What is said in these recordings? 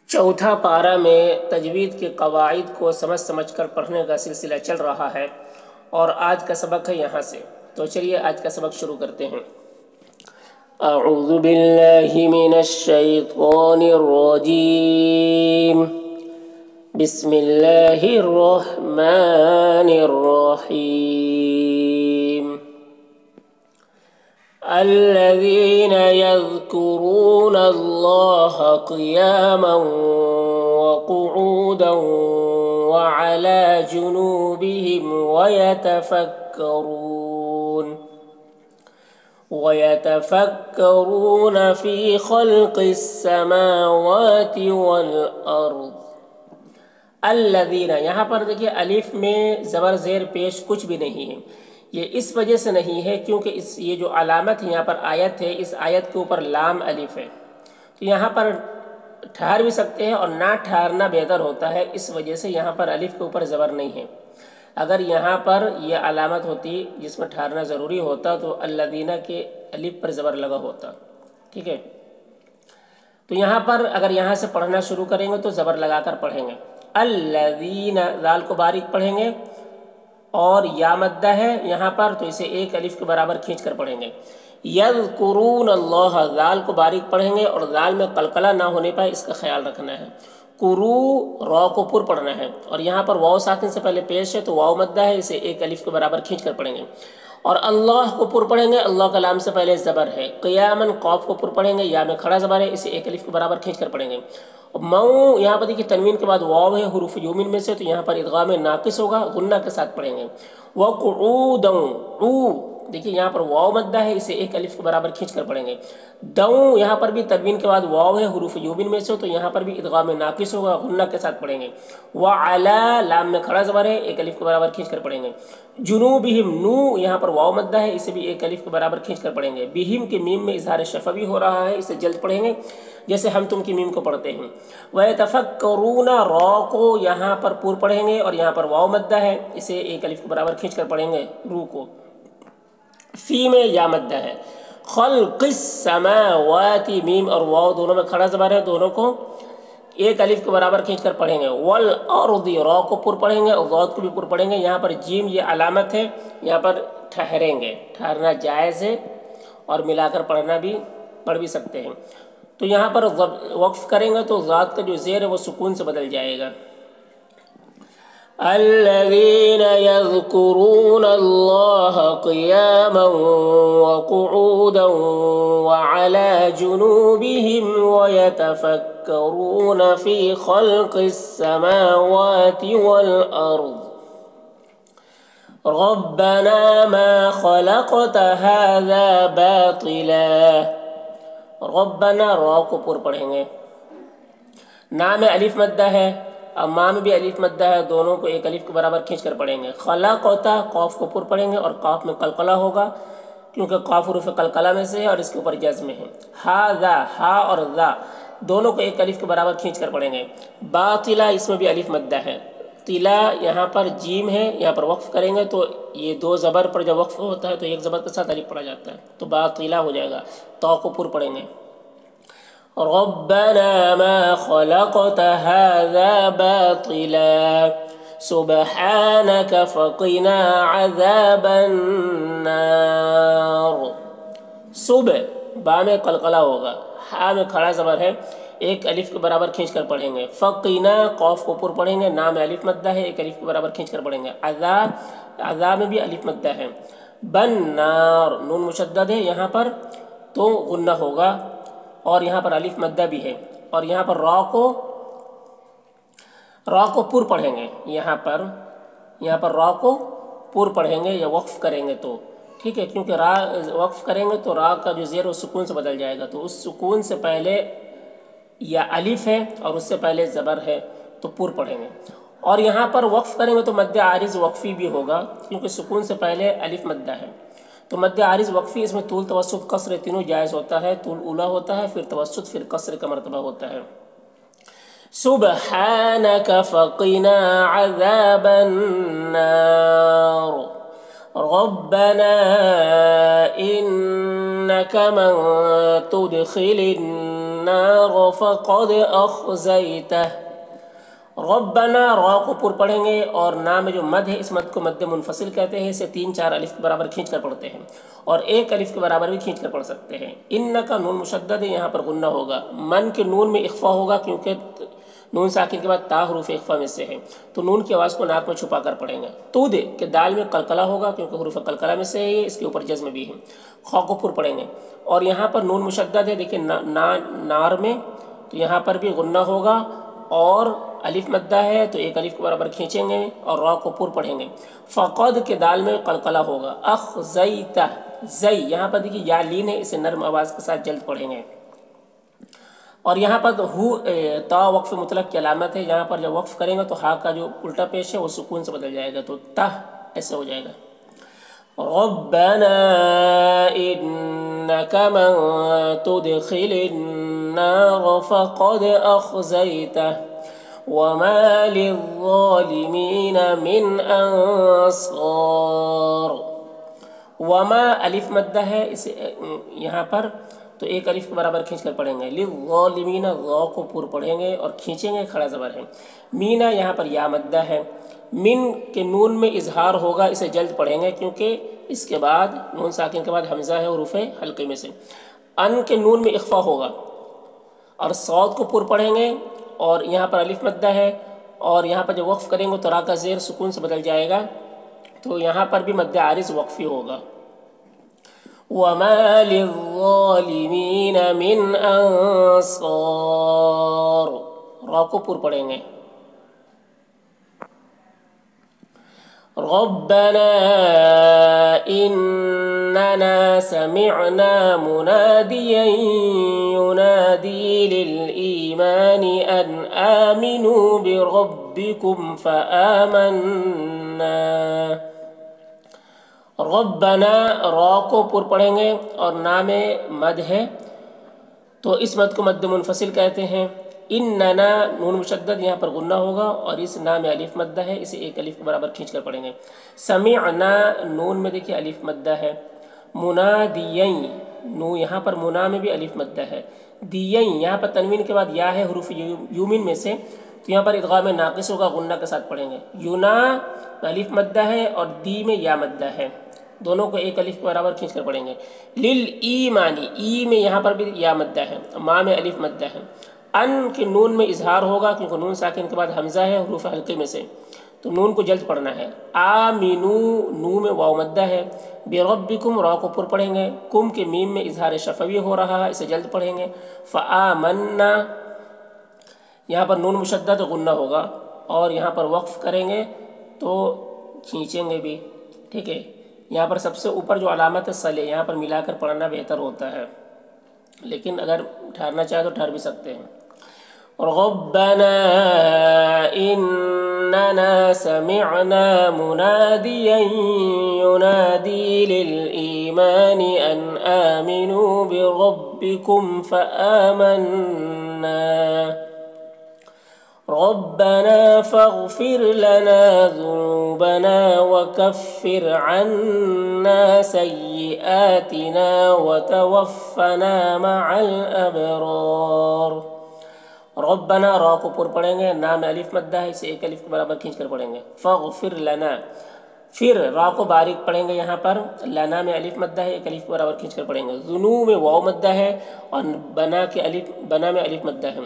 چوتھا پارہ میں تجوید کے قواعد کو سمجھ کر پڑھنے کا سلسلہ چل رہا ہے اور آج کا سبق ہے یہاں سے۔ تو چلیے آج کا سبق شروع کرتے ہیں۔ اعوذ باللہ من الشیطان الرجیم، بسم اللہ الرحمن الرحیم۔ الذين يذكرون الله قياما وقعودا وعلى جنوبهم ويتفكرون في خلق السماوات والأرض۔ الذين، یہاں پر دیکھیے الف میں زبر زیر پیش کچھ بھی نہیں ہے۔ یہ اس وجہ سے نہیں ہے کیونکہ یہ جو علامت ہے یہاں پر آیت ہے، اس آیت کے اوپر لام الف ہے، تو یہاں پر ٹھہر بھی سکتے ہیں اور نہ ٹھہرنا بہتر ہوتا ہے، اس وجہ سے یہاں پر الف کے اوپر زبر نہیں ہے۔ اگر یہاں پر یہ علامت ہوتی جس میں ٹھہرنا ضروری ہوتا تو الذین کے الف پر زبر لگا ہوتا، ٹھیک ہے۔ تو یہاں پر اگر یہاں سے پڑھنا شروع کریں گے تو زبر لگا کر پڑھیں گے۔ الذین، ذال کو باریک پڑھیں گے اور یا مدہ ہے یہاں پر تو اسے ایک الف کے برابر کھینچ کر پڑھیں گے۔ یذکرون اللہ، ذال کو باریک پڑھیں گے اور ذال میں قلقلہ نہ ہونے پائے اس کا خیال رکھنا ہے۔ کرو، را کو پر پڑھنا ہے اور یہاں پر واو ساکن سے پہلے پیش ہے تو واو مدہ ہے، اسے ایک الف کے برابر کھینچ کر پڑھیں گے۔ اور اللہ کو پر پڑھیں گے، اللہ کا لام سے پہلے زبر ہے۔ قیامن، قاف کو پر پڑھیں گے، یا میں کھڑا زبر ہے، اسے ایک الف کے برابر کھینچ کر پڑھیں گے۔ مؤ، یہاں پر دیکھیے تنوین کے بعد واو ہے حروف یومن میں سے، تو یہاں پر ادغام ناقص ہوگا، غنہ کے ساتھ پڑھیں گے۔ وقعودا، دیکھیے یہاں پر واو مدہ ہے، اسے ایک الف کے برابر کھینچ کر پڑھیں گے۔ دوں، یہاں پر بھی تنوین کے بعد واو ہے حروف یوبن میں سے، تو یہاں پر بھی ادغام ناقص ہوگا، غنہ کے ساتھ پڑھیں گے۔ وعلا، لام میں کھڑا زبر ہے، ایک الف کے برابر کھینچ کر پڑھیں گے۔ جنوبہم، نو یہاں پر واو مدہ ہے، اسے بھی ایک الف کے برابر کھینچ کر پڑھیں گے۔ بہم کے میم میں اظہار شفوی ہو رہا ہے، اسے جلد پڑھیں گے جیسے ہم تم کی میم کو پڑھتے ہیں۔ وَيَتَفَكَّرُونَ، را کو یہاں پر پور پڑھیں گے اور یہاں پر واو مدہ ہے، اسے ایک الف کے برابر کھینچ کر پڑھیں گے رو کو۔ فی میں یا مدہ ہے۔ خلق السماوات، میم اور واو دونوں میں کھڑا زبر ہے، دونوں کو ایک الف کے برابر کھینچ کر پڑھیں گے۔ والارض، را کو پر پڑھیں گے اور ضاد کو بھی پر پڑھیں گے۔ یہاں پر جیم یہ علامت ہے، یہاں پر ٹھہریں گے، ٹھہرنا جائز ہے اور ملا کر پڑھ بھی سکتے ہیں۔ تو یہاں پر وقف کریں گے تو ضاد کا جو زیر ہے وہ سکون سے بدل جائے گا۔ الذين يذكرون الله قياما وقعودا وعلى جنوبهم ويتفكرون في خلق السماوات والأرض ربنا ما خلقت هذا باطلا۔ ربنا، را کو پر پڑھیں گے، نا میں الف مدہ ہے، اما میں بھی الف مدہ ہے، دونوں کو ایک الف کے برابر کھینچ کر پڑھیں گے۔ خلقتا، قاف کو پر پڑھیں گے اور قاف میں قلقلہ ہوگا کیونکہ قاف حروف قلقلہ میں سے ہے اور اس کے اوپر جزم ہے۔ ہاذا، ہا اور ذا دونوں کو ایک الف کے برابر کھینچ کر پڑھیں گے۔ باطلا، اس میں بھی الف مدہ ہے۔ تلا، یہاں پر جیم ہے، یہاں پر وقف کریں گے تو یہ دو زبر پر جب وقف ہوتا ہے تو ایک زبر کے ساتھ الف پڑھا جاتا ہے تو باطلا ہو جائے گا۔ تو کو پر پڑھیں گے۔ ربنا ما خلقت هذا باطلا سبحانك فقنا عذاب النار۔ صبح، با میں قلقلہ ہوگا، ہا میں کھڑا زبر ہے، ایک الف کے برابر کھینچ کر پڑھیں گے۔ فقینا، قاف کو پر پڑھیں گے، نا میں الف مدہ ہے، ایک الف کے برابر کھینچ کر پڑھیں گے۔ عذاب، عذاب میں بھی الف مدہ ہے۔ بنار، نون مشدد ہے یہاں پر تو غنہ ہوگا اور یہاں پر الف مدہ بھی ہے اور یہاں پر را کو پر پڑھیں گے، یہاں پر را کو پر پڑھیں گے یا وقف کریں گے تو ٹھیک ہے، کیونکہ را وقف کریں گے تو را کا جو زیر وہ سکون سے بدل جائے گا، تو اس سکون سے پہلے یا الف ہے اور اس سے پہلے زبر ہے تو پر پڑھیں گے۔ اور یہاں پر وقف کریں گے تو مد عارض وقفی بھی ہوگا کیونکہ سکون سے پہلے الف مدہ ہے، تو مد عارض وقفی، اس میں طول توسط قصر تینوں جائز ہوتا ہے، طول اولا ہوتا ہے، پھر توسط، پھر قصر کا مرتبہ ہوتا ہے۔ سبحانك فقنا عذاب النار ربنا إنك من تدخل النار فقد أخزيته. ربنا را کو پر پڑھیں گے اور نا میں جو مد ہے اس مد کو مد منفصل کہتے ہیں، اسے 3-4 الف کے برابر کھینچ کر پڑھتے ہیں اور 1 الف کے برابر بھی کھینچ کر پڑھ سکتے ہیں۔ ان کا نون مشدد ہے، یہاں پر غنہ ہوگا، من کے نون میں اخفا ہوگا کیونکہ نون ساکن کے بعد تا حروف اخفا میں سے ہے، تو نون کی آواز کو ناک میں چھپا کر پڑھیں گے۔ تو دے کہ دال میں قلقلہ ہوگا کیونکہ حروف قلقلہ میں سے ہے، اس کے اوپر جزم بھی ہے۔ خا کو پر پڑھیں گے اور یہاں پر نون مشدد ہے، دیکھیں نار میں، تو یہاں پر بھی غنہ ہوگا اور الف مدہ ہے تو 1 الف کے برابر کھینچیں گے اور را کو پر پڑھیں گے۔ فقد کے دال میں قلقلہ ہوگا۔ اخزیتہ زئی، یہاں پر دیکھیے یا لین ہے، اسے نرم آواز کے ساتھ جلد پڑھیں گے۔ اور یہاں پر تا وقف مطلق کی علامت ہے، یہاں پر جب وقف کریں گے تو ہا کا جو الٹا پیش ہے وہ سکون سے بدل جائے گا، تو تہ ایسے ہو جائے گا۔ ربنا انک من تدخل النار فقد اخزیتہ وما للظالمین من انصار۔ وما الف مدہ ہے، اسے یہاں پر تو 1 الف کے برابر کھینچ کر پڑھیں گے۔ للظالمین غا کو پر پڑھیں گے اور کھینچیں گے، کھڑا زبر ہے۔ مینا یہاں پر یا مدہ ہے، من کے نون میں اظہار ہوگا، اسے جلد پڑھیں گے کیونکہ اس کے بعد نون ساکن کے بعد حمزہ ہے حروف حلقے میں سے۔ ان کے نون میں اخفا ہوگا اور صاد کو پر پڑھیں گے اور یہاں پر الف مدہ ہے اور یہاں پر جب وقف کریں گے تو را کا زیر سکون سے بدل جائے گا، تو یہاں پر بھی مد عارض وقفی ہوگا۔ وَمَا لِلظَّالِمِينَ مِنْ أَنصَارٍ، را کو پر پڑھیں گے۔ رَبَّنَا إِنَّنَا سَمِعْنَا مُنَادِيًا يُنَادِي لِلْإِيمَانِ أَنْ آمِنُوا بِرَبِّكُمْ فَآمَنَّا۔ ربنا را کو پر پڑھیں گے اور نام مد ہے تو اس مد کو مد منفصل کہتے ہیں۔ اننا نون مشدد یہاں پر غنہ ہوگا اور اس نام الف مدہ ہے، اسے 1 الف کے برابر کھینچ کر پڑھیں گے۔ سمعنا نون میں دیکھیے الف مدہ ہے۔ منادیین نو یہاں پر منا میں بھی الف مدہ ہے۔ دیین یہاں پر تنوین کے بعد یا ہے حروف یومین میں سے، تو یہاں پر ادغام ناقص ہوگا، غنہ کے ساتھ پڑھیں گے۔ یونا الف مدہ ہے اور دی میں یا مدہ ہے، دونوں کو 1 الف کے برابر کھینچ کر پڑھیں گے۔ للایمانی ای میں یہاں پر بھی یا مدہ ہے، ما میں الف مدہ ہے۔ ان کے نون میں اظہار ہوگا کیونکہ نون ساکن کے بعد حمزہ ہے حروف حلقے میں سے، تو نون کو جلد پڑھنا ہے۔ آمینو نو میں واو مدہ ہے۔ بربکم را کو پر پڑھیں گے، کم کے میم میں اظہار شفوی ہو رہا ہے، اسے جلد پڑھیں گے۔ فآمنا یہاں پر نون مشدد غنہ ہوگا اور یہاں پر وقف کریں گے تو کھینچیں گے بھی، ٹھیک ہے۔ یہاں پر سب سے اوپر جو علامت ہے صلے، یہاں پر ملا کر پڑھنا بہتر ہوتا ہے، لیکن اگر ٹھہرنا چاہے تو ٹھہر بھی سکتے ہیں۔ ربنا اننا سمعنا مناديا ينادي للإيمان أن آمنوا بربكم فآمنا ربنا فاغفر لنا ذنوبنا وكفر عنا سيئاتنا وتوفنا مع الأبرار۔ ربنا را کو پر پڑھیں گے، نام الف مدہ ہے، اسے 1 الف کے برابر کھینچ کر پڑھیں گے۔ فاغفر لنا پھر را کو باریک پڑھیں گے، یہاں پر لنا میں الف مدہ ہے، 1 الف کے برابر کھینچ کر پڑھیں گے۔ ذنو میں واو مدہ ہے اور بنا میں الف مدہ ہے۔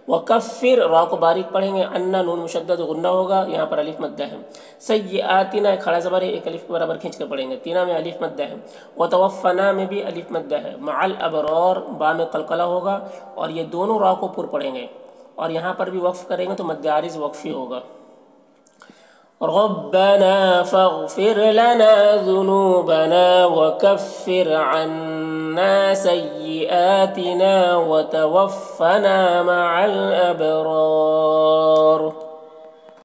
وکفر را کو باریک پڑھیں گے، انا نون مشدد غنہ ہوگا، یہاں پر الف مدہ ہے۔ سیئاتنا کھڑا زبر ہے، 1 الف کے برابر کھینچ کر پڑھیں گے، تینا میں الف مدہ ہے۔ وتوفنا میں بھی الف مدہ ہے۔ مع الابرار با میں قلقلہ ہوگا اور یہ دونوں را کو پر پڑھیں گے اور یہاں پر بھی وقف کریں گے تو مد عارض وقفی ہوگا۔ ربنا فاغفر لنا ذنوبنا وكفر عنا سيئاتنا وتوفنا مع الأبرار۔